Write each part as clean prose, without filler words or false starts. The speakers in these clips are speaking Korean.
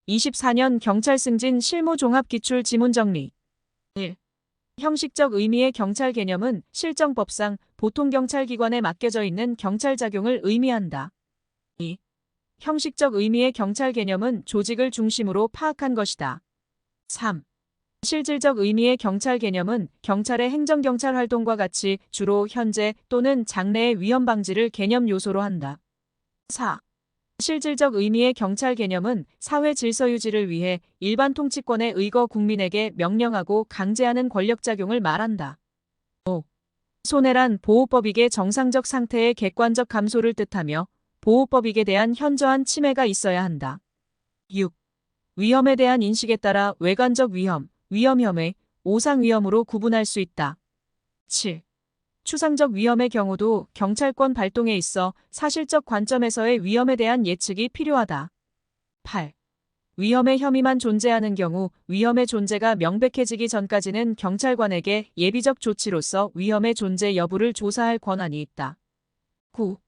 24년 경찰 승진 실무 종합 기출 지문 정리. 1. 형식적 의미의 경찰 개념은 실정법상 보통 경찰기관에 맡겨져 있는 경찰 작용을 의미한다. 2. 형식적 의미의 경찰 개념은 조직을 중심으로 파악한 것이다. 3. 실질적 의미의 경찰 개념은 경찰의 행정경찰 활동과 같이 주로 현재 또는 장래의 위험 방지를 개념 요소로 한다. 4. 실질적 의미의 경찰 개념은 사회 질서 유지를 위해 일반 통치권에 의거 국민에게 명령하고 강제하는 권력작용을 말한다. 5. 손해란 보호법익의 정상적 상태의 객관적 감소를 뜻하며 보호법익에 대한 현저한 침해가 있어야 한다. 6. 위험에 대한 인식에 따라 외관적 위험, 위험혐의, 오상위험으로 구분할 수 있다. 7. 추상적 위험의 경우도 경찰권 발동에 있어 사실적 관점에서의 위험에 대한 예측이 필요하다. 8. 위험의 혐의만 존재하는 경우 위험의 존재가 명백해지기 전까지는 경찰관에게 예비적 조치로서 위험의 존재 여부를 조사할 권한이 있다. 9.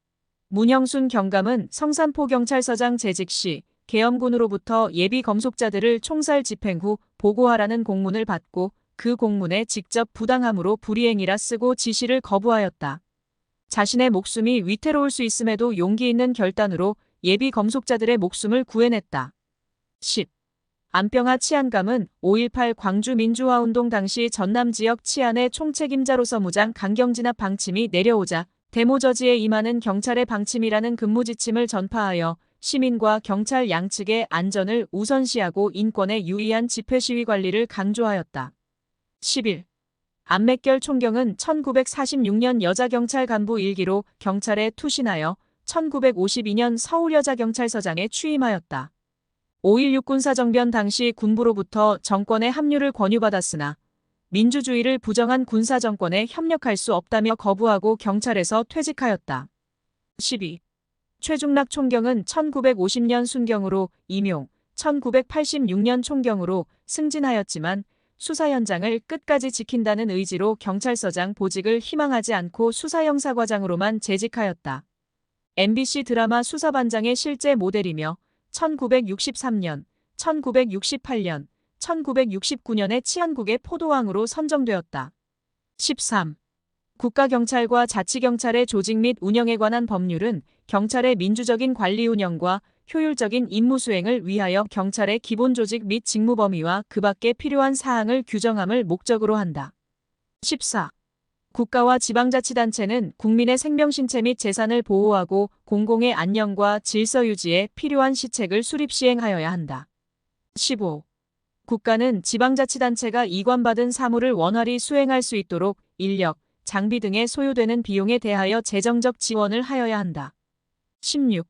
문영순 경감은 성산포경찰서장 재직 시 계엄군으로부터 예비 검속자들을 총살 집행 후 보고하라는 공문을 받고 그 공문에 직접 부당함으로 불이행이라 쓰고 지시를 거부하였다. 자신의 목숨이 위태로울 수 있음에도 용기 있는 결단으로 예비 검속자들의 목숨을 구해냈다. 10. 안병하 치안감은 5.18 광주 민주화운동 당시 전남 지역 치안의 총책임자로서 무장 강경진압 방침이 내려오자 데모 저지에 임하는 경찰의 방침이라는 근무지침을 전파하여 시민과 경찰 양측의 안전을 우선시하고 인권에 유의한 집회 시위 관리를 강조하였다. 11. 안맥결 총경은 1946년 여자경찰 간부 일기로 경찰에 투신하여 1952년 서울여자경찰서장에 취임하였다. 5.16 군사정변 당시 군부로부터 정권의 합류를 권유받았으나 민주주의를 부정한 군사정권에 협력할 수 없다며 거부하고 경찰에서 퇴직하였다. 12. 최중락 총경은 1950년 순경으로 임용, 1986년 총경으로 승진하였지만 수사 현장을 끝까지 지킨다는 의지로 경찰서장 보직을 희망하지 않고 수사형사과장으로만 재직하였다. MBC 드라마 수사반장의 실제 모델이며 1963년, 1968년, 1969년에 치안국의 포도왕으로 선정되었다. 13. 국가경찰과 자치경찰의 조직 및 운영에 관한 법률은 경찰의 민주적인 관리 운영과 효율적인 임무 수행을 위하여 경찰의 기본 조직 및 직무 범위와 그 밖에 필요한 사항을 규정함을 목적으로 한다. 14. 국가와 지방자치단체는 국민의 생명, 신체 및 재산을 보호하고 공공의 안녕과 질서 유지에 필요한 시책을 수립 시행하여야 한다. 15. 국가는 지방자치단체가 이관받은 사무를 원활히 수행할 수 있도록 인력, 장비 등에 소요되는 비용에 대하여 재정적 지원을 하여야 한다. 16.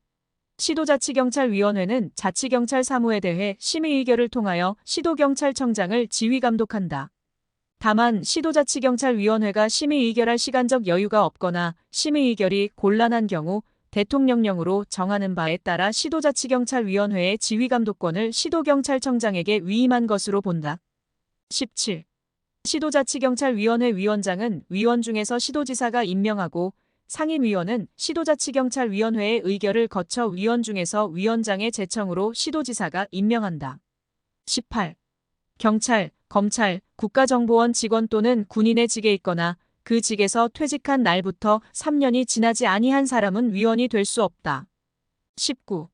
시도자치경찰위원회는 자치경찰 사무에 대해 심의 의결을 통하여 시도경찰청장을 지휘감독한다. 다만 시도자치경찰위원회가 심의 의결할 시간적 여유가 없거나 심의 의결이 곤란한 경우 대통령령으로 정하는 바에 따라 시도자치경찰위원회의 지휘감독권을 시도경찰청장에게 위임한 것으로 본다. 17. 시도자치경찰위원회 위원장은 위원 중에서 시도지사가 임명하고 상임위원은 시도자치경찰위원회의 의결을 거쳐 위원 중에서 위원장의 제청으로 시도지사가 임명한다. 18. 경찰, 검찰, 국가정보원 직원 또는 군인의 직에 있거나 그 직에서 퇴직한 날부터 3년이 지나지 아니한 사람은 위원이 될 수 없다. 19.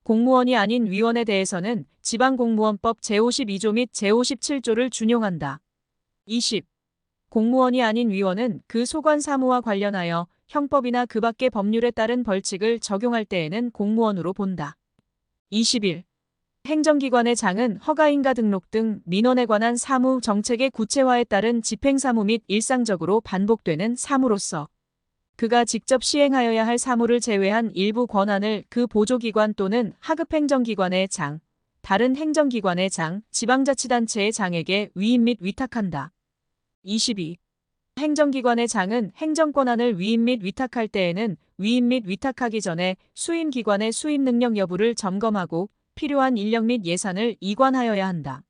공무원이 아닌 위원에 대해서는 지방공무원법 제52조 및 제57조를 준용한다. 20. 공무원이 아닌 위원은 그 소관 사무와 관련하여 형법이나 그 밖의 법률에 따른 벌칙을 적용할 때에는 공무원으로 본다. 21. 행정기관의 장은 허가인가 등록 등 민원에 관한 사무 정책의 구체화에 따른 집행사무 및 일상적으로 반복되는 사무로서 그가 직접 시행하여야 할 사무를 제외한 일부 권한을 그 보조기관 또는 하급행정기관의 장, 다른 행정기관의 장, 지방자치단체의 장에게 위임 및 위탁한다. 22. 행정기관의 장은 행정권한을 위임 및 위탁할 때에는 위임 및 위탁하기 전에 수임기관의 수임 능력 여부를 점검하고 필요한 인력 및 예산을 이관하여야 한다.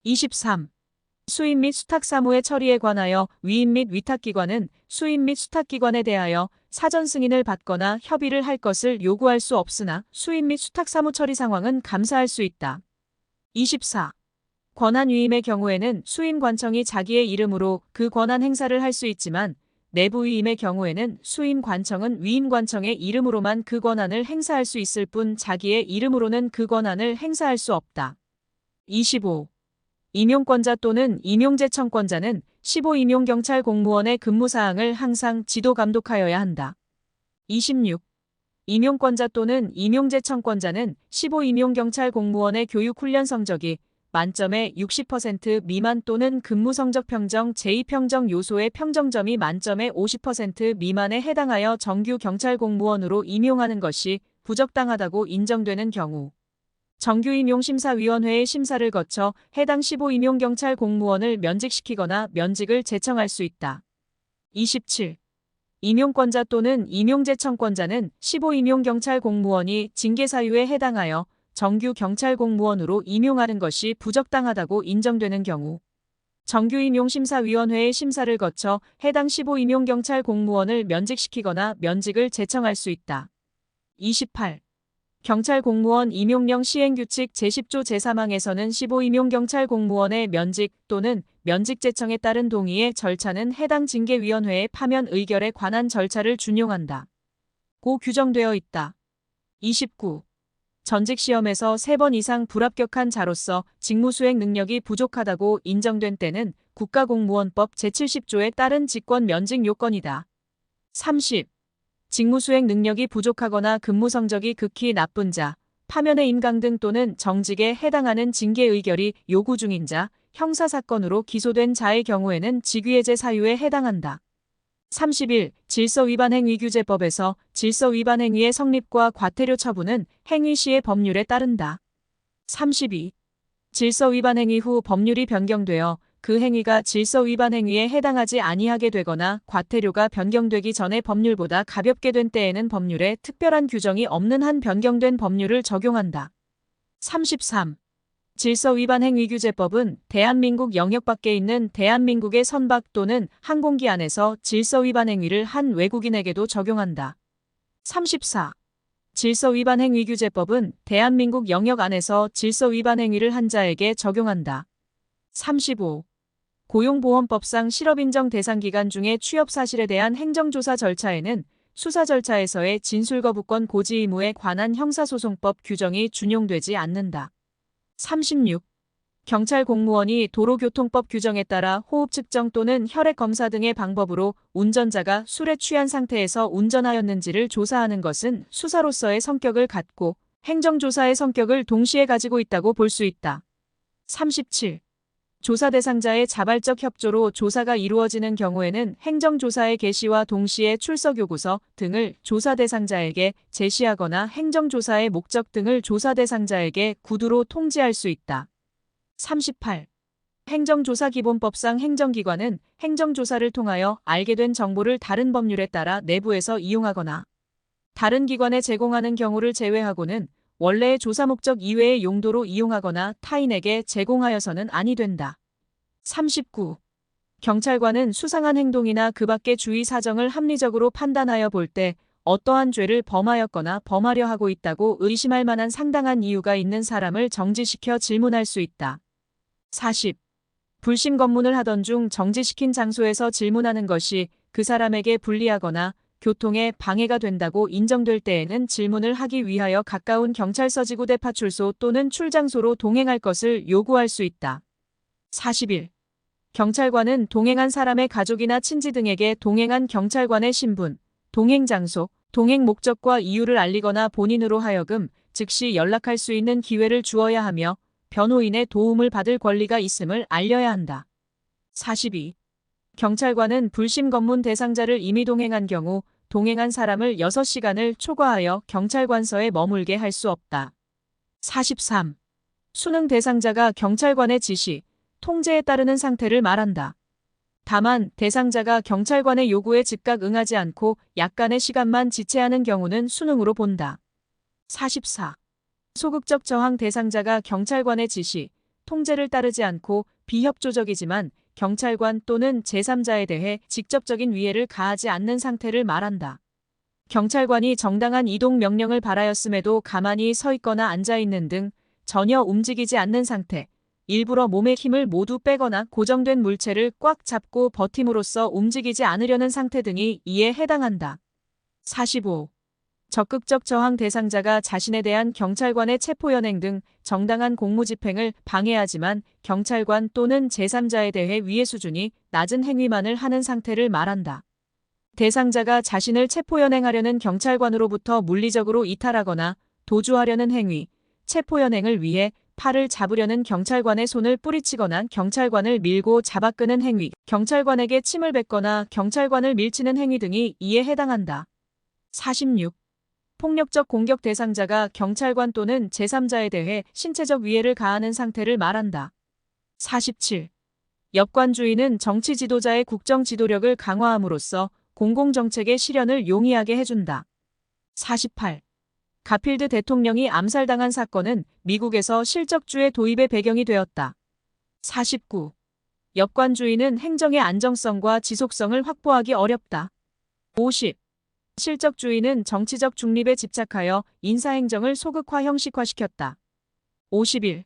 23. 수임 및 수탁 사무의 처리에 관하여 위임 및 위탁기관은 수임 및 수탁기관에 대하여 사전 승인을 받거나 협의를 할 것을 요구할 수 없으나 수임 및 수탁 사무 처리 상황은 감사할 수 있다. 24. 권한 위임의 경우에는 수임관청이 자기의 이름으로 그 권한 행사를 할 수 있지만 내부 위임의 경우에는 수임관청은 위임관청의 이름으로만 그 권한을 행사할 수 있을 뿐 자기의 이름으로는 그 권한을 행사할 수 없다. 25. 임용권자 또는 임용제청권자는 15 임용경찰 공무원의 근무사항을 항상 지도 감독하여야 한다. 26. 임용권자 또는 임용제청권자는 15 임용경찰 공무원의 교육훈련 성적이 만점의 60% 미만 또는 근무성적 평정 제2평정 요소의 평정점이 만점의 50% 미만에 해당하여 정규 경찰 공무원으로 임용하는 것이 부적당하다고 인정되는 경우 정규임용심사위원회의 심사를 거쳐 해당 15 임용경찰 공무원을 면직시키거나 면직을 제청할 수 있다. 27. 임용권자 또는 임용제청권자는 15 임용경찰 공무원이 징계사유에 해당하여 정규 경찰 공무원으로 임용하는 것이 부적당하다고 인정되는 경우 정규임용심사위원회의 심사를 거쳐 해당 15 임용경찰 공무원을 면직시키거나 면직을 제청할 수 있다. 28. 경찰 공무원 임용령 시행규칙 제10조 제3항에서는 15 임용경찰 공무원의 면직 또는 면직 제청에 따른 동의의 절차는 해당 징계위원회의 파면 의결에 관한 절차를 준용한다. 고 규정되어 있다. 29. 전직시험에서 3번 이상 불합격한 자로서 직무수행 능력이 부족하다고 인정된 때는 국가공무원법 제70조에 따른 직권 면직 요건이다. 30. 직무수행 능력이 부족하거나 근무성적이 극히 나쁜 자, 파면의 임강 등 또는 정직에 해당하는 징계 의결이 요구 중인 자, 형사사건으로 기소된 자의 경우에는 직위해제 사유에 해당한다. 31. 질서위반행위규제법에서 질서위반행위의 성립과 과태료 처분은 행위 시의 법률에 따른다. 32. 질서위반행위 후 법률이 변경되어 그 행위가 질서위반행위에 해당하지 아니하게 되거나 과태료가 변경되기 전에 법률보다 가볍게 된 때에는 법률에 특별한 규정이 없는 한 변경된 법률을 적용한다. 33. 질서위반행위규제법은 대한민국 영역 밖에 있는 대한민국의 선박 또는 항공기 안에서 질서위반행위를 한 외국인에게도 적용한다. 34. 질서위반행위규제법은 대한민국 영역 안에서 질서위반행위를 한 자에게 적용한다. 35. 고용보험법상 실업인정 대상 기간 중에 취업 사실에 대한 행정조사 절차에는 수사 절차에서의 진술거부권 고지 의무에 관한 형사소송법 규정이 준용되지 않는다. 36. 경찰 공무원이 도로교통법 규정에 따라 호흡 측정 또는 혈액 검사 등의 방법으로 운전자가 술에 취한 상태에서 운전하였는지를 조사하는 것은 수사로서의 성격을 갖고 행정조사의 성격을 동시에 가지고 있다고 볼 수 있다. 37. 조사 대상자의 자발적 협조로 조사가 이루어지는 경우에는 행정조사의 개시와 동시에 출석요구서 등을 조사 대상자에게 제시하거나 행정조사의 목적 등을 조사 대상자에게 구두로 통지할 수 있다. 38. 행정조사기본법상 행정기관은 행정조사를 통하여 알게 된 정보를 다른 법률에 따라 내부에서 이용하거나 다른 기관에 제공하는 경우를 제외하고는 원래의 조사 목적 이외의 용도로 이용하거나 타인에게 제공하여서는 아니 된다. 39. 경찰관은 수상한 행동이나 그 밖의 주의 사정을 합리적으로 판단하여 볼 때 어떠한 죄를 범하였거나 범하려 하고 있다고 의심할 만한 상당한 이유가 있는 사람을 정지시켜 질문할 수 있다. 40. 불심 검문을 하던 중 정지시킨 장소에서 질문하는 것이 그 사람에게 불리하거나 교통에 방해가 된다고 인정될 때에는 질문을 하기 위하여 가까운 경찰서 지구대 파출소 또는 출장소로 동행할 것을 요구할 수 있다. 41. 경찰관은 동행한 사람의 가족이나 친지 등에게 동행한 경찰관의 신분, 동행 장소, 동행 목적과 이유를 알리거나 본인으로 하여금 즉시 연락할 수 있는 기회를 주어야 하며 변호인의 도움을 받을 권리가 있음을 알려야 한다. 42. 경찰관은 불심 검문 대상자를 이미 동행한 경우 동행한 사람을 6시간을 초과하여 경찰관서에 머물게 할 수 없다. 43. 수능 대상자가 경찰관의 지시, 통제에 따르는 상태를 말한다. 다만 대상자가 경찰관의 요구에 즉각 응하지 않고 약간의 시간만 지체하는 경우는 수능으로 본다. 44. 소극적 저항 대상자가 경찰관의 지시, 통제를 따르지 않고 비협조적이지만 경찰관 또는 제3자에 대해 직접적인 위해를 가하지 않는 상태를 말한다. 경찰관이 정당한 이동 명령을 발하였음에도 가만히 서 있거나 앉아 있는 등 전혀 움직이지 않는 상태. 일부러 몸의 힘을 모두 빼거나 고정된 물체를 꽉 잡고 버팀으로써 움직이지 않으려는 상태 등이 이에 해당한다. 45. 적극적 저항 대상자가 자신에 대한 경찰관의 체포연행 등 정당한 공무집행을 방해하지만 경찰관 또는 제3자에 대해 위해 수준이 낮은 행위만을 하는 상태를 말한다. 대상자가 자신을 체포연행하려는 경찰관으로부터 물리적으로 이탈하거나 도주하려는 행위, 체포연행을 위해 팔을 잡으려는 경찰관의 손을 뿌리치거나 경찰관을 밀고 잡아끄는 행위, 경찰관에게 침을 뱉거나 경찰관을 밀치는 행위 등이 이에 해당한다. 46. 폭력적 공격 대상자가 경찰관 또는 제3자에 대해 신체적 위해를 가하는 상태를 말한다. 47. 역관주의는 정치 지도자의 국정 지도력을 강화함으로써 공공정책의 실현을 용이하게 해준다. 48. 가필드 대통령이 암살당한 사건은 미국에서 실적주의 도입의 배경이 되었다. 49. 역관주의는 행정의 안정성과 지속성을 확보하기 어렵다. 50. 실적주의는 정치적 중립에 집착하여 인사행정을 소극화 형식화시켰다. 51.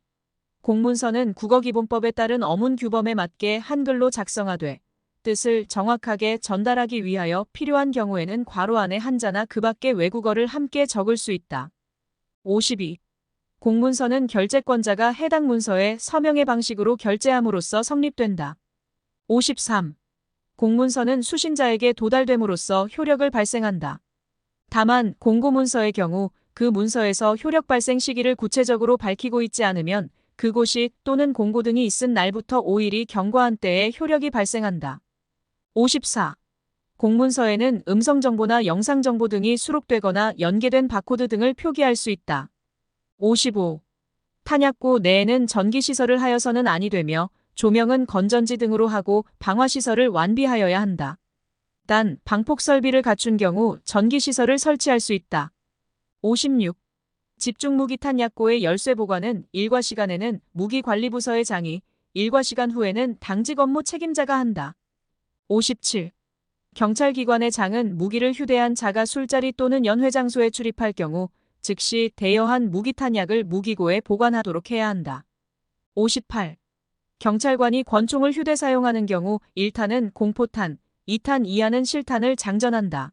공문서는 국어기본법에 따른 어문규범에 맞게 한글로 작성하되 뜻을 정확하게 전달하기 위하여 필요한 경우에는 괄호 안에 한자나 그 밖의 외국어를 함께 적을 수 있다. 52. 공문서는 결재권자가 해당 문서에 서명의 방식으로 결재함으로써 성립된다. 53. 공문서는 수신자에게 도달됨으로써 효력을 발생한다. 다만 공고문서의 경우 그 문서에서 효력 발생 시기를 구체적으로 밝히고 있지 않으면 그곳이 또는 공고 등이 있은 날부터 5일이 경과한 때에 효력이 발생한다. 54. 공문서에는 음성정보나 영상정보 등이 수록되거나 연계된 바코드 등을 표기할 수 있다. 55. 탄약고 내에는 전기시설을 하여서는 아니 되며 조명은 건전지 등으로 하고 방화시설을 완비하여야 한다. 단 방폭설비를 갖춘 경우 전기시설을 설치할 수 있다. 56. 집중무기 탄약고의 열쇠 보관은 일과 시간에는 무기관리부서의 장이, 일과 시간 후에는 당직 업무 책임자가 한다. 57. 경찰기관의 장은 무기를 휴대한 자가 술자리 또는 연회장소에 출입할 경우 즉시 대여한 무기탄약을 무기고에 보관하도록 해야 한다. 58. 경찰관이 권총을 휴대 사용하는 경우 1탄은 공포탄, 2탄 이하는 실탄을 장전한다.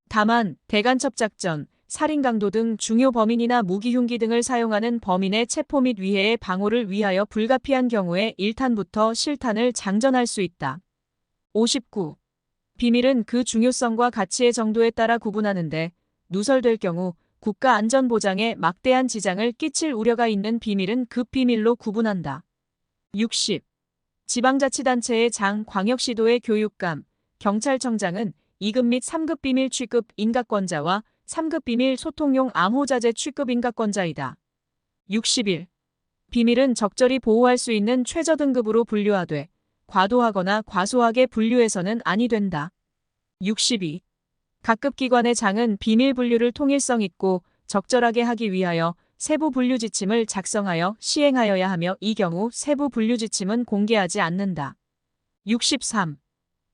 다만 대간첩작전, 살인강도 등 중요 범인이나 무기 흉기 등을 사용하는 범인의 체포 및 위해의 방호를 위하여 불가피한 경우에 1탄부터 실탄을 장전할 수 있다. 59. 비밀은 그 중요성과 가치의 정도에 따라 구분하는데 누설될 경우 국가안전보장에 막대한 지장을 끼칠 우려가 있는 비밀은 급비밀로 구분한다. 60. 지방자치단체의 장, 광역시도의 교육감, 경찰청장은 2급 및 3급 비밀 취급 인가권자와 3급 비밀 소통용 암호자재 취급 인가권자이다. 61. 비밀은 적절히 보호할 수 있는 최저 등급으로 분류하되 과도하거나 과소하게 분류해서는 아니 된다. 62. 각급 기관의 장은 비밀 분류를 통일성 있고 적절하게 하기 위하여 세부 분류 지침을 작성하여 시행하여야 하며 이 경우 세부 분류 지침은 공개하지 않는다. 63.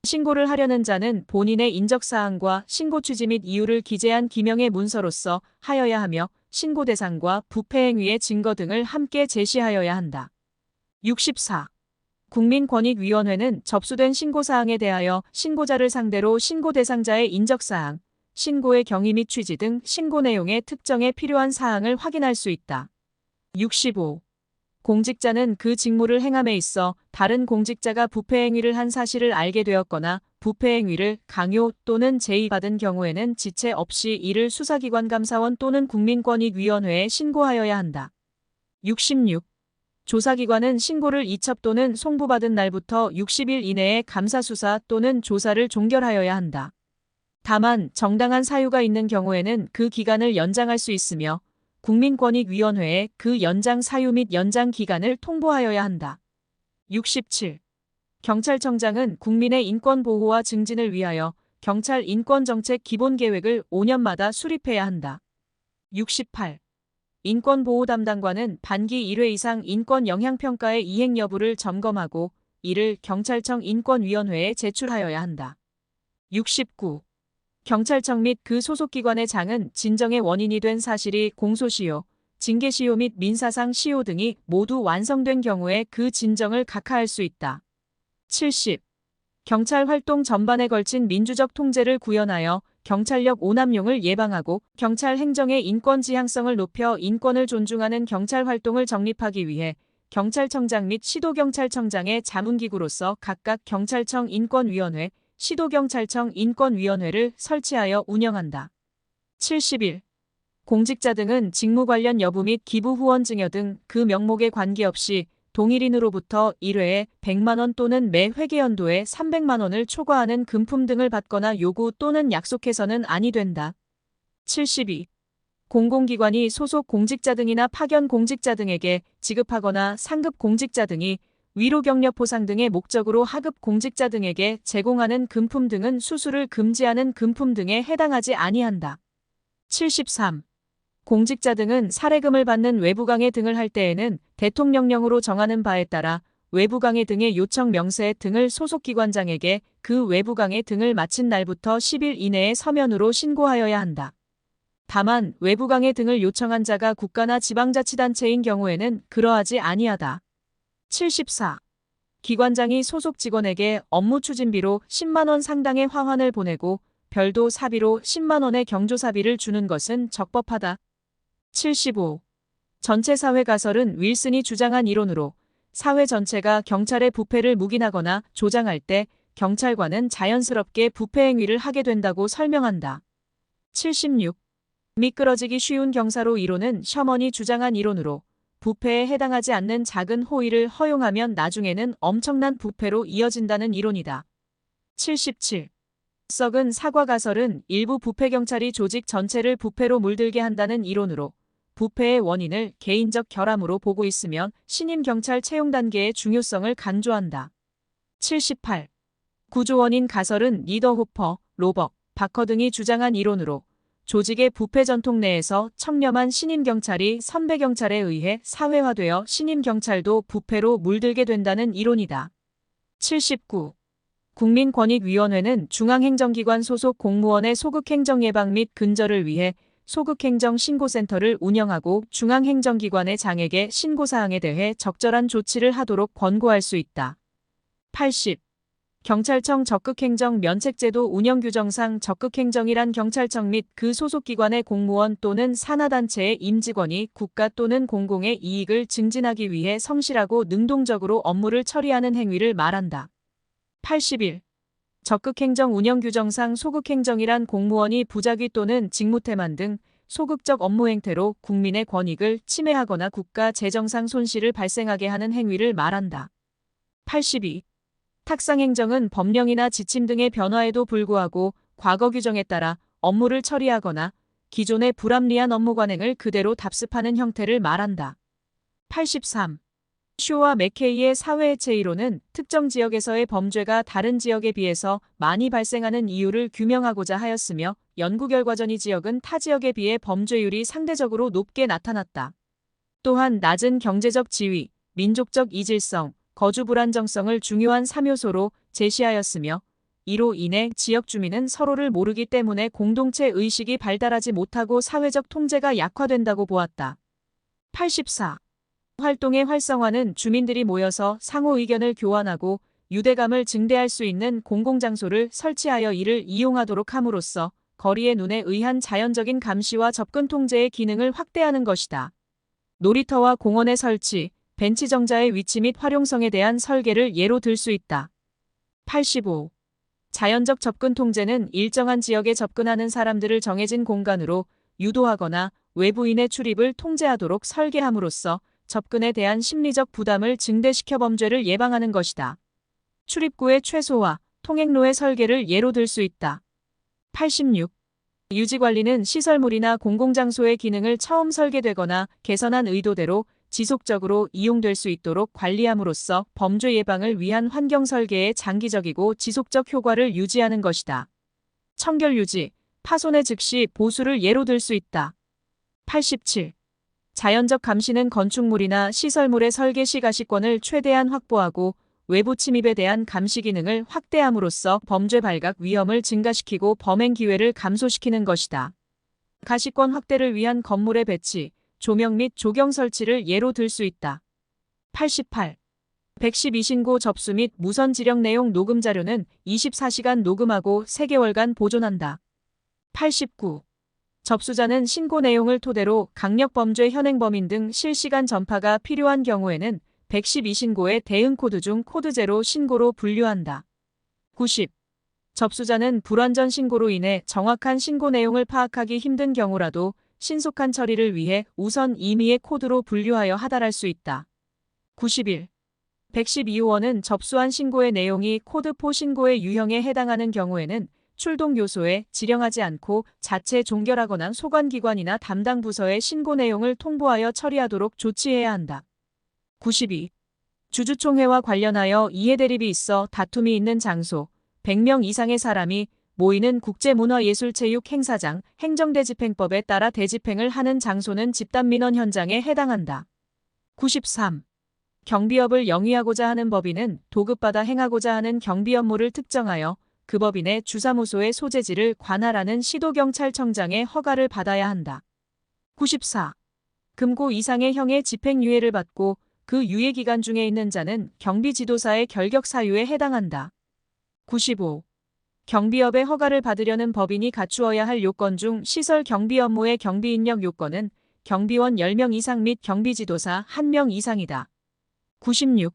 신고를 하려는 자는 본인의 인적사항과 신고 취지 및 이유를 기재한 기명의 문서로서 하여야 하며 신고 대상과 부패행위의 증거 등을 함께 제시하여야 한다. 64. 국민권익위원회는 접수된 신고사항에 대하여 신고자를 상대로 신고 대상자의 인적사항, 신고의 경위 및 취지 등 신고 내용의 특정에 필요한 사항을 확인할 수 있다. 65. 공직자는 그 직무를 행함에 있어 다른 공직자가 부패행위를 한 사실을 알게 되었거나 부패행위를 강요 또는 제의받은 경우에는 지체 없이 이를 수사기관 감사원 또는 국민권익위원회에 신고하여야 한다. 66. 조사기관은 신고를 이첩 또는 송부받은 날부터 60일 이내에 감사수사 또는 조사를 종결하여야 한다. 다만 정당한 사유가 있는 경우에는 그 기간을 연장할 수 있으며 국민권익위원회에 그 연장 사유 및 연장 기간을 통보하여야 한다. 67. 경찰청장은 국민의 인권 보호와 증진을 위하여 경찰 인권정책 기본계획을 5년마다 수립해야 한다. 68. 인권보호 담당관은 반기 1회 이상 인권 영향평가의 이행 여부를 점검하고 이를 경찰청 인권위원회에 제출하여야 한다. 69. 경찰청 및 그 소속기관의 장은 진정의 원인이 된 사실이 공소시효, 징계시효 및 민사상 시효 등이 모두 완성된 경우에 그 진정을 각하할 수 있다. 70. 경찰 활동 전반에 걸친 민주적 통제를 구현하여 경찰력 오남용을 예방하고 경찰 행정의 인권 지향성을 높여 인권을 존중하는 경찰 활동을 정립하기 위해 경찰청장 및 시도경찰청장의 자문기구로서 각각 경찰청 인권위원회, 시도경찰청 인권위원회를 설치하여 운영한다. 71. 공직자 등은 직무 관련 여부 및 기부 후원 증여 등 그 명목에 관계없이 동일인으로부터 1회에 100만 원 또는 매 회계연도에 300만 원을 초과하는 금품 등을 받거나 요구 또는 약속해서는 아니 된다. 72. 공공기관이 소속 공직자 등이나 파견 공직자 등에게 지급하거나 상급 공직자 등이 위로 격려 포상 등의 목적으로 하급 공직자 등에게 제공하는 금품 등은 수수를 금지하는 금품 등에 해당하지 아니한다. 73. 공직자 등은 사례금을 받는 외부강해 등을 할 때에는 대통령령으로 정하는 바에 따라 외부강해 등의 요청 명세 등을 소속기관장에게 그 외부강해 등을 마친 날부터 10일 이내에 서면으로 신고하여야 한다. 다만 외부강해 등을 요청한 자가 국가나 지방자치단체인 경우에는 그러하지 아니하다. 74. 기관장이 소속 직원에게 업무 추진비로 10만 원 상당의 화환을 보내고 별도 사비로 10만 원의 경조사비를 주는 것은 적법하다. 75. 전체 사회 가설은 윌슨이 주장한 이론으로 사회 전체가 경찰의 부패를 묵인하거나 조장할 때 경찰관은 자연스럽게 부패 행위를 하게 된다고 설명한다. 76. 미끄러지기 쉬운 경사로 이론은 셔먼이 주장한 이론으로 부패에 해당하지 않는 작은 호의를 허용하면 나중에는 엄청난 부패로 이어진다는 이론이다. 77. 썩은 사과 가설은 일부 부패경찰이 조직 전체를 부패로 물들게 한다는 이론으로 부패의 원인을 개인적 결함으로 보고 있으면 신임 경찰 채용 단계의 중요성을 강조한다. 78. 구조원인 가설은 리더 호퍼, 로버, 바커 등이 주장한 이론으로 조직의 부패 전통 내에서 청렴한 신임 경찰이 선배 경찰에 의해 사회화되어 신임 경찰도 부패로 물들게 된다는 이론이다. 79. 국민권익위원회는 중앙행정기관 소속 공무원의 소극행정 예방 및 근절을 위해 소극행정신고센터를 운영하고 중앙행정기관의 장에게 신고사항에 대해 적절한 조치를 하도록 권고할 수 있다. 80. 경찰청 적극행정 면책제도 운영규정상 적극행정이란 경찰청 및 그 소속기관의 공무원 또는 산하단체의 임직원이 국가 또는 공공의 이익을 증진하기 위해 성실하고 능동적으로 업무를 처리하는 행위를 말한다. 81. 적극행정 운영규정상 소극행정이란 공무원이 부작위 또는 직무태만 등 소극적 업무 행태로 국민의 권익을 침해하거나 국가 재정상 손실을 발생하게 하는 행위를 말한다. 82. 탁상행정은 법령이나 지침 등의 변화에도 불구하고 과거 규정에 따라 업무를 처리하거나 기존의 불합리한 업무 관행을 그대로 답습하는 형태를 말한다. 83. 쇼와 맥케이의 사회해체 이론은 특정 지역에서의 범죄가 다른 지역에 비해서 많이 발생하는 이유를 규명하고자 하였으며 연구 결과 전이 지역은 타 지역에 비해 범죄율이 상대적으로 높게 나타났다. 또한 낮은 경제적 지위, 민족적 이질성, 거주 불안정성을 중요한 3요소로 제시하였으며 이로 인해 지역 주민은 서로를 모르기 때문에 공동체 의식이 발달하지 못하고 사회적 통제가 약화된다고 보았다. 84. 활동의 활성화는 주민들이 모여서 상호 의견을 교환하고 유대감을 증대할 수 있는 공공장소를 설치하여 이를 이용하도록 함으로써 거리의 눈에 의한 자연적인 감시와 접근 통제의 기능을 확대하는 것이다. 놀이터와 공원의 설치, 벤치 정자의 위치 및 활용성에 대한 설계를 예로 들 수 있다. 85. 자연적 접근 통제는 일정한 지역에 접근하는 사람들을 정해진 공간으로 유도하거나 외부인의 출입을 통제하도록 설계함으로써 접근에 대한 심리적 부담을 증대시켜 범죄를 예방하는 것이다. 출입구의 최소화, 통행로의 설계를 예로 들 수 있다. 86. 유지관리는 시설물이나 공공장소의 기능을 처음 설계되거나 개선한 의도대로 지속적으로 이용될 수 있도록 관리함으로써 범죄 예방을 위한 환경 설계의 장기적이고 지속적 효과를 유지하는 것이다. 청결 유지, 파손의 즉시 보수를 예로 들 수 있다. 87. 자연적 감시는 건축물이나 시설물의 설계 시 가시권을 최대한 확보하고 외부 침입에 대한 감시 기능을 확대함으로써 범죄 발각 위험을 증가시키고 범행 기회를 감소시키는 것이다. 가시권 확대를 위한 건물의 배치, 조명 및 조경 설치를 예로 들 수 있다. 88. 112 신고 접수 및 무선 지령 내용 녹음 자료는 24시간 녹음하고 3개월간 보존한다. 89. 접수자는 신고 내용을 토대로 강력범죄 현행범인 등 실시간 전파가 필요한 경우에는 112 신고의 대응 코드 중 코드 제로 신고로 분류한다. 90. 접수자는 불완전 신고로 인해 정확한 신고 내용을 파악하기 힘든 경우라도 신속한 처리를 위해 우선 임의의 코드로 분류하여 하달할 수 있다. 91. 112호원은 접수한 신고의 내용이 코드4 신고의 유형에 해당하는 경우에는 출동 요소에 지령하지 않고 자체 종결하거나 소관기관이나 담당 부서에 신고 내용을 통보하여 처리하도록 조치해야 한다. 92. 주주총회와 관련하여 이해대립이 있어 다툼이 있는 장소, 100명 이상의 사람이 모이는 국제문화예술체육 행사장, 행정대집행법에 따라 대집행을 하는 장소는 집단민원 현장에 해당한다. 93. 경비업을 영위하고자 하는 법인은 도급받아 행하고자 하는 경비 업무를 특정하여 그 법인의 주사무소의 소재지를 관할하는 시도경찰청장의 허가를 받아야 한다. 94. 금고 이상의 형의 집행유예를 받고 그 유예 기간 중에 있는 자는 경비지도사의 결격 사유에 해당한다. 95. 경비업의 허가를 받으려는 법인이 갖추어야 할 요건 중 시설 경비 업무의 경비 인력 요건은 경비원 10명 이상 및 경비지도사 1명 이상이다. 96.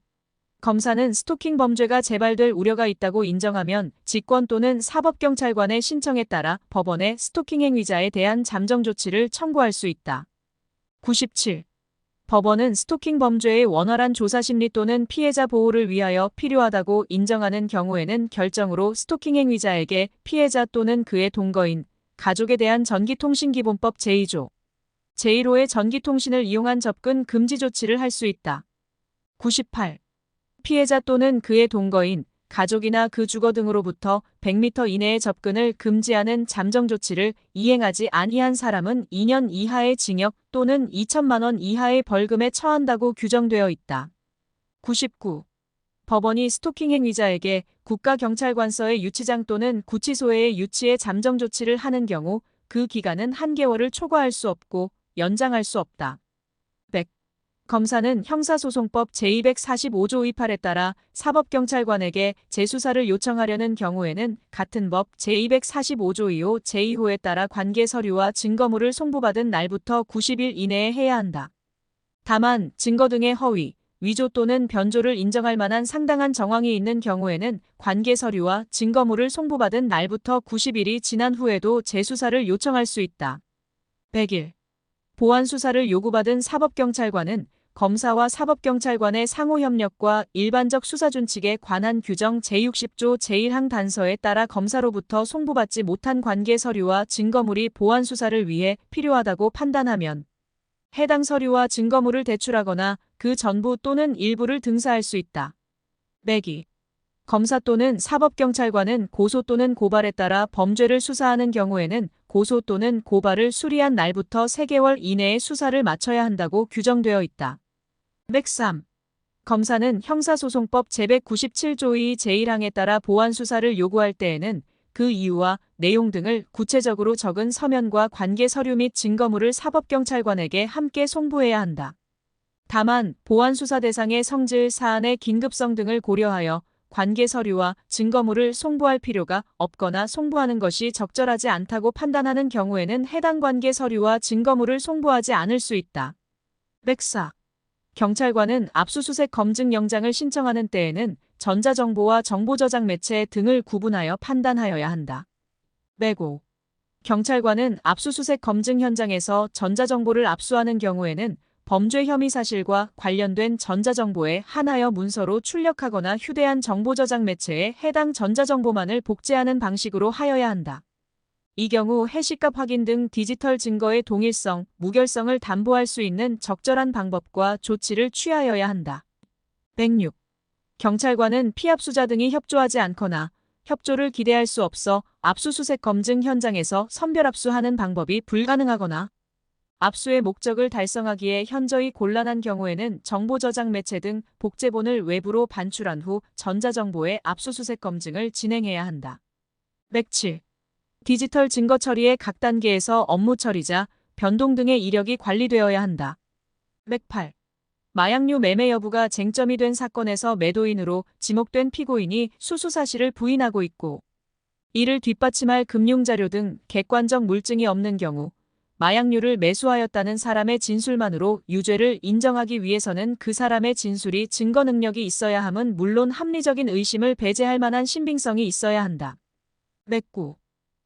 검사는 스토킹 범죄가 재발될 우려가 있다고 인정하면 직권 또는 사법경찰관의 신청에 따라 법원에 스토킹 행위자에 대한 잠정 조치를 청구할 수 있다. 97. 법원은 스토킹 범죄의 원활한 조사 심리 또는 피해자 보호를 위하여 필요하다고 인정하는 경우에는 결정으로 스토킹 행위자에게 피해자 또는 그의 동거인, 가족에 대한 전기통신기본법 제2조, 제1호의 전기통신을 이용한 접근 금지 조치를 할 수 있다. 98. 피해자 또는 그의 동거인, 가족이나 그 주거 등으로부터 100m 이내의 접근을 금지하는 잠정 조치를 이행하지 아니한 사람은 2년 이하의 징역 또는 2천만 원 이하의 벌금에 처한다고 규정되어 있다. 99. 법원이 스토킹 행위자에게 국가경찰관서의 유치장 또는 구치소의 유치에 잠정 조치를 하는 경우 그 기간은 1개월을 초과할 수 없고 연장할 수 없다. 100. 검사는 형사소송법 제245조 28에 따라 사법경찰관에게 재수사를 요청하려는 경우에는 같은 법 제245조 2호 제2호에 따라 관계 서류와 증거물을 송부받은 날부터 90일 이내에 해야 한다. 다만 증거 등의 허위, 위조 또는 변조를 인정할 만한 상당한 정황이 있는 경우에는 관계 서류와 증거물을 송부받은 날부터 90일이 지난 후에도 재수사를 요청할 수 있다. 100일. 보완 수사를 요구받은 사법경찰관은 검사와 사법경찰관의 상호협력과 일반적 수사준칙에 관한 규정 제60조 제1항 단서에 따라 검사로부터 송부받지 못한 관계 서류와 증거물이 보완 수사를 위해 필요하다고 판단하면 해당 서류와 증거물을 제출하거나 그 전부 또는 일부를 등사할 수 있다. 102. 검사 또는 사법경찰관은 고소 또는 고발에 따라 범죄를 수사하는 경우에는 고소 또는 고발을 수리한 날부터 3개월 이내에 수사를 마쳐야 한다고 규정되어 있다. 103. 검사는 형사소송법 제197조 2 제1항에 따라 보완 수사를 요구할 때에는 그 이유와 내용 등을 구체적으로 적은 서면과 관계 서류 및 증거물을 사법경찰관에게 함께 송부해야 한다. 다만 보완 수사 대상의 성질 사안의 긴급성 등을 고려하여 관계 서류와 증거물을 송부할 필요가 없거나 송부하는 것이 적절하지 않다고 판단하는 경우에는 해당 관계 서류와 증거물을 송부하지 않을 수 있다. 104. 경찰관은 압수수색 검증 영장을 신청하는 때에는 전자정보와 정보저장 매체 등을 구분하여 판단하여야 한다. 105. 경찰관은 압수수색 검증 현장에서 전자정보를 압수하는 경우에는 범죄 혐의 사실과 관련된 전자정보에 한하여 문서로 출력하거나 휴대한 정보저장 매체에 해당 전자정보만을 복제하는 방식으로 하여야 한다. 이 경우 해시값 확인 등 디지털 증거의 동일성, 무결성을 담보할 수 있는 적절한 방법과 조치를 취하여야 한다. 106. 경찰관은 피압수자 등이 협조하지 않거나 협조를 기대할 수 없어 압수수색 검증 현장에서 선별압수하는 방법이 불가능하거나 압수의 목적을 달성하기에 현저히 곤란한 경우에는 정보저장 매체 등 복제본을 외부로 반출한 후 전자정보의 압수수색 검증을 진행해야 한다. 107. 디지털 증거 처리의 각 단계에서 업무 처리자, 변동 등의 이력이 관리되어야 한다. 108. 마약류 매매 여부가 쟁점이 된 사건에서 매도인으로 지목된 피고인이 수수 사실을 부인하고 있고 이를 뒷받침할 금융자료 등 객관적 물증이 없는 경우 마약류를 매수하였다는 사람의 진술만으로 유죄를 인정하기 위해서는 그 사람의 진술이 증거 능력이 있어야 함은 물론 합리적인 의심을 배제할 만한 신빙성이 있어야 한다. 109.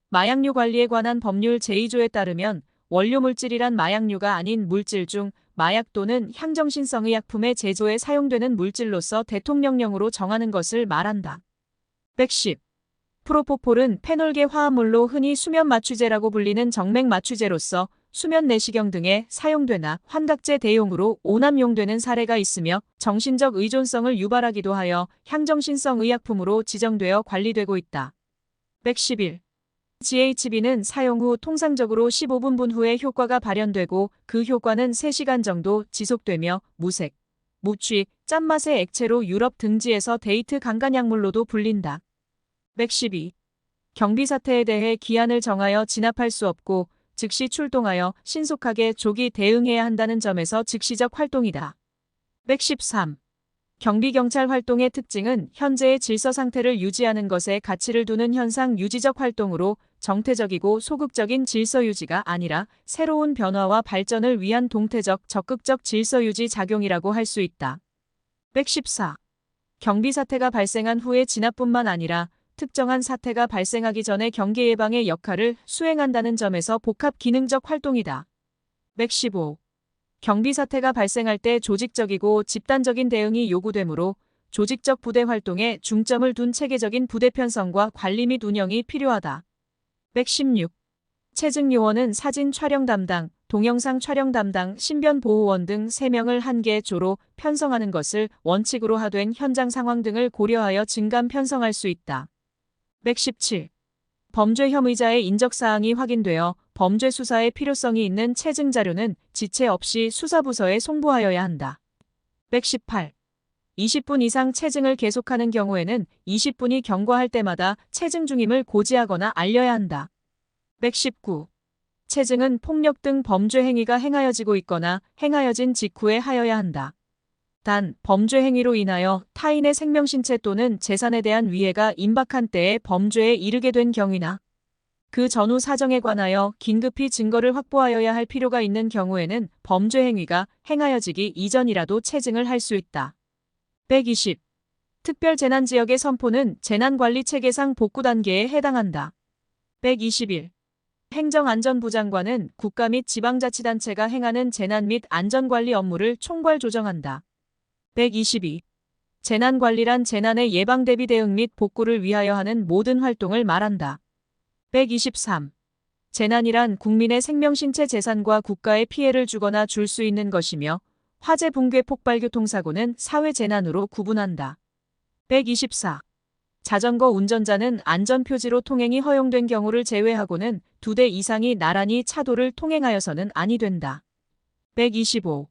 마약류 관리에 관한 법률 제2조에 따르면 원료 물질이란 마약류가 아닌 물질 중 마약 또는 향정신성의 약품의 제조에 사용되는 물질로서 대통령령으로 정하는 것을 말한다. 110. 프로포폴은 페놀계 화합물로 흔히 수면 마취제라고 불리는 정맥 마취제로서 수면 내시경 등에 사용되나 환각제 대용으로 오남용되는 사례가 있으며 정신적 의존성을 유발하기도 하여 향정신성 의약품으로 지정되어 관리되고 있다. 111. GHB는 사용 후 통상적으로 15분분 후에 효과가 발현되고 그 효과는 3시간 정도 지속되며 무색, 무취, 짠맛의 액체로 유럽 등지에서 데이트 강간약물로도 불린다. 112. 경비사태에 대해 기한을 정하여 진압할 수 없고 즉시 출동하여 신속하게 조기 대응해야 한다는 점에서 즉시적 활동이다. 113. 경비경찰 활동의 특징은 현재의 질서 상태를 유지하는 것에 가치를 두는 현상 유지적 활동으로 정태적이고 소극적인 질서 유지가 아니라 새로운 변화와 발전을 위한 동태적, 적극적 질서 유지 작용이라고 할 수 있다. 114. 경비 사태가 발생한 후에 진압뿐만 아니라 특정한 사태가 발생하기 전에 경계 예방의 역할을 수행한다는 점에서 복합 기능적 활동이다. 115. 경비 사태가 발생할 때 조직적이고 집단적인 대응이 요구되므로 조직적 부대 활동에 중점을 둔 체계적인 부대 편성과 관리 및 운영이 필요하다. 116. 체증 요원은 사진 촬영 담당, 동영상 촬영 담당, 신변 보호원 등 3명을 한 개 조로 편성하는 것을 원칙으로 하된 현장 상황 등을 고려하여 증감 편성할 수 있다. 117. 범죄 혐의자의 인적사항이 확인되어 범죄 수사에 필요성이 있는 체증 자료는 지체 없이 수사부서에 송부하여야 한다. 118. 20분 이상 체증을 계속하는 경우에는 20분이 경과할 때마다 체증 중임을 고지하거나 알려야 한다. 119. 체증은 폭력 등 범죄 행위가 행하여지고 있거나 행하여진 직후에 하여야 한다. 단, 범죄 행위로 인하여 타인의 생명 신체 또는 재산에 대한 위해가 임박한 때에 범죄에 이르게 된 경위나 그 전후 사정에 관하여 긴급히 증거를 확보하여야 할 필요가 있는 경우에는 범죄 행위가 행하여지기 이전이라도 체증을 할 수 있다. 120. 특별재난지역의 선포는 재난관리체계상 복구 단계에 해당한다. 121. 행정안전부 장관은 국가 및 지방자치단체가 행하는 재난 및 안전관리 업무를 총괄 조정한다. 122. 재난관리란 재난의 예방 대비 대응 및 복구를 위하여 하는 모든 활동을 말한다. 123. 재난이란 국민의 생명 신체 재산과 국가에 피해를 주거나 줄 수 있는 것이며 화재 붕괴 폭발 교통사고는 사회재난으로 구분한다. 124. 자전거 운전자는 안전표지로 통행이 허용된 경우를 제외하고는 2대 이상이 나란히 차도를 통행하여서는 아니 된다. 125.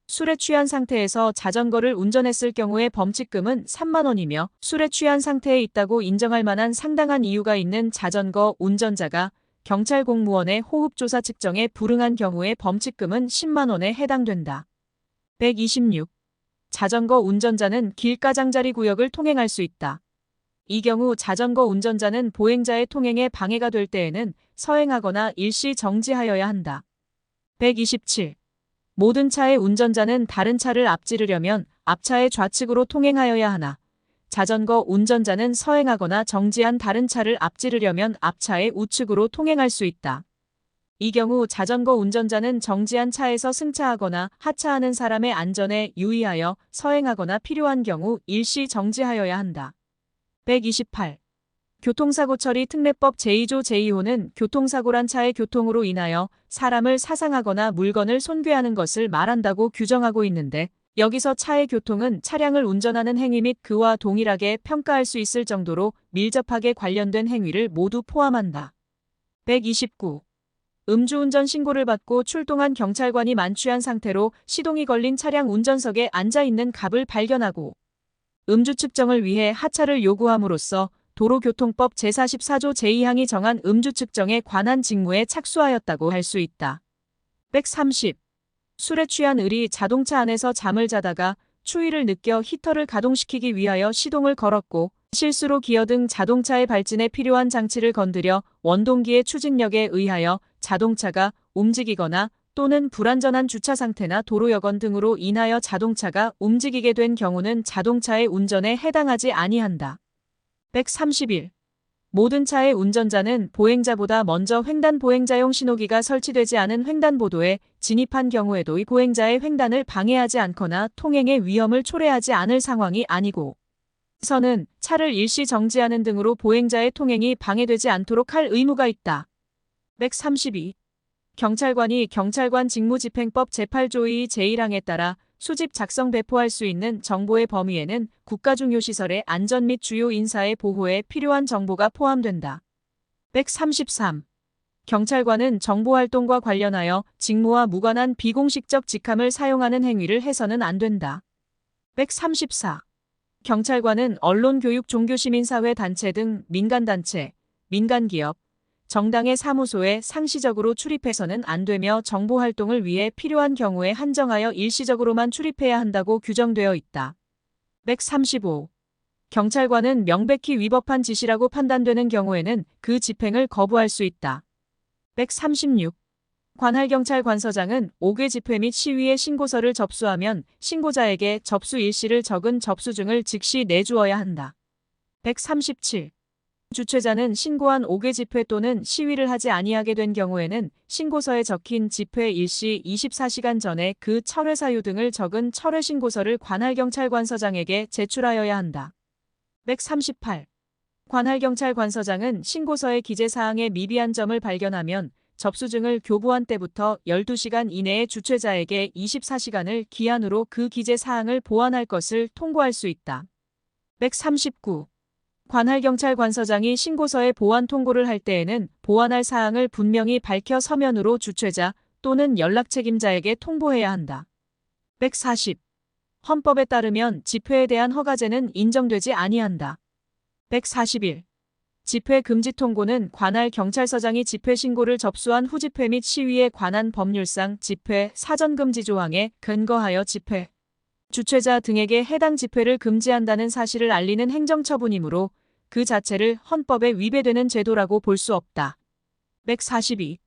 술에 취한 상태에서 자전거를 운전했을 경우의 범칙금은 3만 원이며 술에 취한 상태에 있다고 인정할 만한 상당한 이유가 있는 자전거 운전자가 경찰 공무원의 호흡조사 측정에 불응한 경우의 범칙금은 10만 원에 해당된다. 126. 자전거 운전자는 길가장자리 구역을 통행할 수 있다. 이 경우 자전거 운전자는 보행자의 통행에 방해가 될 때에는 서행하거나 일시 정지하여야 한다. 127. 모든 차의 운전자는 다른 차를 앞지르려면 앞차의 좌측으로 통행하여야 하나 자전거 운전자는 서행하거나 정지한 다른 차를 앞지르려면 앞차의 우측으로 통행할 수 있다. 이 경우 자전거 운전자는 정지한 차에서 승차하거나 하차하는 사람의 안전에 유의하여 서행하거나 필요한 경우 일시 정지하여야 한다. 128. 교통사고 처리 특례법 제2조 제2호는 교통사고란 차의 교통으로 인하여 사람을 사상하거나 물건을 손괴하는 것을 말한다고 규정하고 있는데 여기서 차의 교통은 차량을 운전하는 행위 및 그와 동일하게 평가할 수 있을 정도로 밀접하게 관련된 행위를 모두 포함한다. 129. 음주운전 신고를 받고 출동한 경찰관이 만취한 상태로 시동이 걸린 차량 운전석에 앉아있는 갑을 발견하고 음주 측정을 위해 하차를 요구함으로써 도로교통법 제44조 제2항이 정한 음주 측정에 관한 직무에 착수하였다고 할 수 있다. 130. 술에 취한 을이 자동차 안에서 잠을 자다가 추위를 느껴 히터를 가동시키기 위하여 시동을 걸었고 실수로 기어등 자동차의 발진에 필요한 장치를 건드려 원동기의 추진력에 의하여 자동차가 움직이거나 또는 불안전한 주차 상태나 도로 여건 등으로 인하여 자동차가 움직이게 된 경우는 자동차의 운전에 해당하지 아니한다. 131. 모든 차의 운전자는 보행자보다 먼저 횡단 보행자용 신호기가 설치되지 않은 횡단보도에 진입한 경우에도 이 보행자의 횡단을 방해하지 않거나 통행의 위험을 초래하지 않을 상황이 아니고 선은 차를 일시 정지하는 등으로 보행자의 통행이 방해되지 않도록 할 의무가 있다. 132. 경찰관이 경찰관 직무집행법 제8조 2 제1항에 따라 수집 작성 배포할 수 있는 정보의 범위에는 국가중요시설의 안전 및 주요 인사의 보호에 필요한 정보가 포함된다. 133. 경찰관은 정보활동과 관련하여 직무와 무관한 비공식적 직함을 사용하는 행위를 해서는 안 된다. 134. 경찰관은 언론, 교육, 종교, 시민사회 단체 등 민간단체, 민간기업, 정당의 사무소에 상시적으로 출입해서는 안 되며 정보활동을 위해 필요한 경우에 한정하여 일시적으로만 출입해야 한다고 규정되어 있다. 135. 경찰관은 명백히 위법한 짓이라고 판단되는 경우에는 그 집행을 거부할 수 있다. 136. 관할경찰관서장은 5개 집회 및 시위의 신고서를 접수하면 신고자에게 접수 일시를 적은 접수증을 즉시 내주어야 한다. 137. 주최자는 신고한 5개 집회 또는 시위를 하지 아니하게 된 경우에는 신고서에 적힌 집회 일시 24시간 전에 그 철회 사유 등을 적은 철회 신고서를 관할경찰관서장에게 제출하여야 한다. 138. 관할경찰관서장은 신고서의 기재사항에 미비한 점을 발견하면 접수증을 교부한 때부터 12시간 이내에 주최자에게 24시간을 기한으로 그 기재사항을 보완할 것을 통고할 수 있다. 139. 관할경찰관서장이 신고서에 보완 통고를 할 때에는 보완할 사항을 분명히 밝혀 서면으로 주최자 또는 연락 책임자에게 통보해야 한다. 140. 헌법에 따르면 집회에 대한 허가제는 인정되지 아니한다. 141. 집회 금지 통고는 관할경찰서장이 집회 신고를 접수한 후 집회 및 시위에 관한 법률상 집회 사전금지 조항에 근거하여 집회 주최자 등에게 해당 집회를 금지한다는 사실을 알리는 행정처분이므로 그 자체를 헌법에 위배되는 제도라고 볼 수 없다. 142.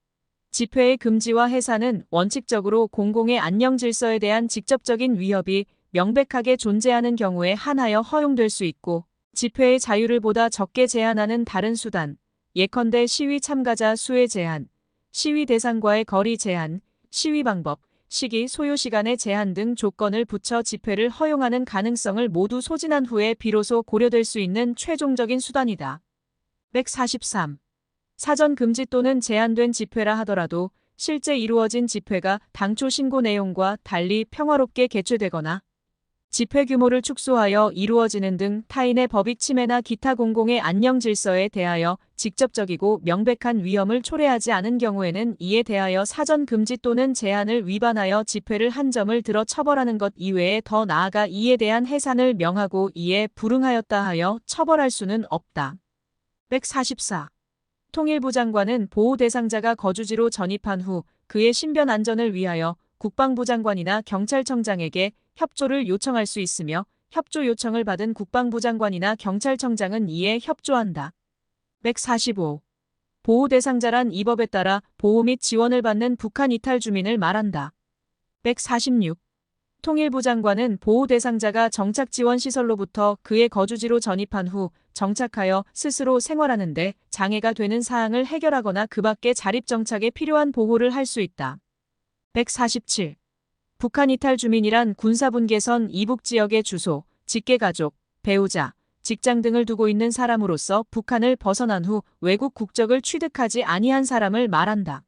집회의 금지와 해산은 원칙적으로 공공의 안녕 질서에 대한 직접적인 위협이 명백하게 존재하는 경우에 한하여 허용될 수 있고 집회의 자유를 보다 적게 제한하는 다른 수단, 예컨대 시위 참가자 수의 제한, 시위 대상과의 거리 제한, 시위 방법, 시기, 소요 시간의 제한 등 조건을 붙여 집회를 허용하는 가능성을 모두 소진한 후에 비로소 고려될 수 있는 최종적인 수단이다. 143. 사전 금지 또는 제한된 집회라 하더라도 실제 이루어진 집회가 당초 신고 내용과 달리 평화롭게 개최되거나 집회 규모를 축소하여 이루어지는 등 타인의 법익 침해나 기타 공공의 안녕 질서에 대하여 직접적이고 명백한 위험을 초래하지 않은 경우에는 이에 대하여 사전 금지 또는 제한을 위반하여 집회를 한 점을 들어 처벌하는 것 이외에 더 나아가 이에 대한 해산을 명하고 이에 불응하였다 하여 처벌할 수는 없다. 144. 통일부 장관은 보호 대상자가 거주지로 전입한 후 그의 신변 안전을 위하여 국방부 장관이나 경찰청장에게 협조를 요청할 수 있으며 협조 요청을 받은 국방부 장관이나 경찰청장은 이에 협조한다. 145. 보호 대상자란 이 법에 따라 보호 및 지원을 받는 북한 이탈 주민을 말한다. 146. 통일부 장관은 보호 대상자가 정착지원시설로부터 그의 거주지로 전입한 후 정착하여 스스로 생활하는데 장애가 되는 사항을 해결하거나 그 밖에 자립정착에 필요한 보호를 할 수 있다. 147. 북한 이탈 주민이란 군사분계선 이북 지역의 주소, 직계가족, 배우자, 직장 등을 두고 있는 사람으로서 북한을 벗어난 후 외국 국적을 취득하지 아니한 사람을 말한다.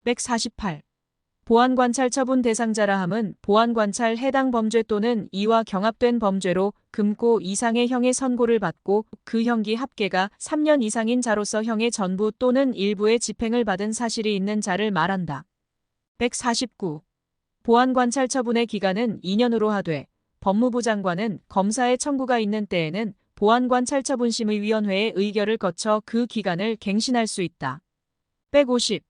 148. 보안관찰 처분 대상자라 함은 보안관찰 해당 범죄 또는 이와 경합된 범죄로 금고 이상의 형의 선고를 받고 그 형기 합계가 3년 이상인 자로서 형의 전부 또는 일부의 집행을 받은 사실이 있는 자를 말한다. 149. 보안관찰 처분의 기간은 2년으로 하되 법무부 장관은 검사의 청구가 있는 때에는 보안관찰처분심의위원회의 의결을 거쳐 그 기간을 갱신할 수 있다. 150.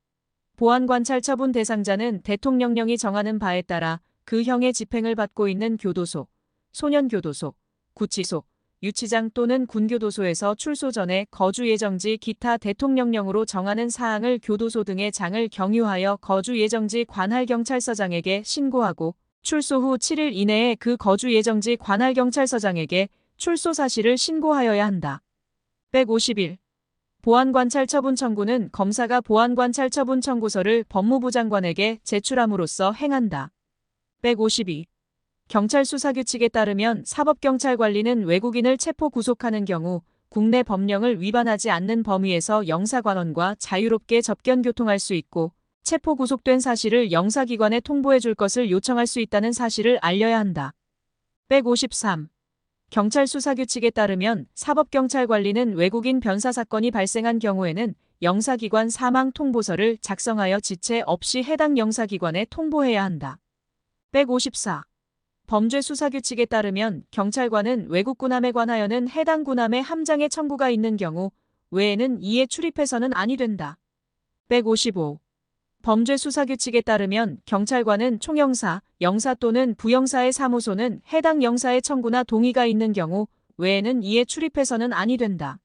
보안관찰 처분 대상자는 대통령령이 정하는 바에 따라 그 형의 집행을 받고 있는 교도소, 소년교도소, 구치소, 유치장 또는 군교도소에서 출소 전에 거주 예정지 기타 대통령령으로 정하는 사항을 교도소 등의 장을 경유하여 거주 예정지 관할경찰서장에게 신고하고 출소 후 7일 이내에 그 거주 예정지 관할경찰서장에게 출소 사실을 신고하여야 한다. 151. 보안관찰 처분 청구는 검사가 보안관찰 처분 청구서를 법무부 장관에게 제출함으로써 행한다. 152. 경찰 수사규칙에 따르면 사법경찰관리는 외국인을 체포 구속하는 경우 국내 법령을 위반하지 않는 범위에서 영사관원과 자유롭게 접견 교통할 수 있고 체포 구속된 사실을 영사기관에 통보해 줄 것을 요청할 수 있다는 사실을 알려야 한다. 153. 경찰 수사규칙에 따르면 사법경찰관리는 외국인 변사 사건이 발생한 경우에는 영사기관 사망 통보서를 작성하여 지체 없이 해당 영사기관에 통보해야 한다. 154. 범죄 수사규칙에 따르면 경찰관은 외국 군함에 관하여는 해당 군함의 함장의 청구가 있는 경우 외에는 이에 출입해서는 아니 된다. 155. 범죄 수사규칙에 따르면 경찰관은 총영사, 영사 또는 부영사의 사무소는 해당 영사의 청구나 동의가 있는 경우 외에는 이에 출입해서는 아니 된다.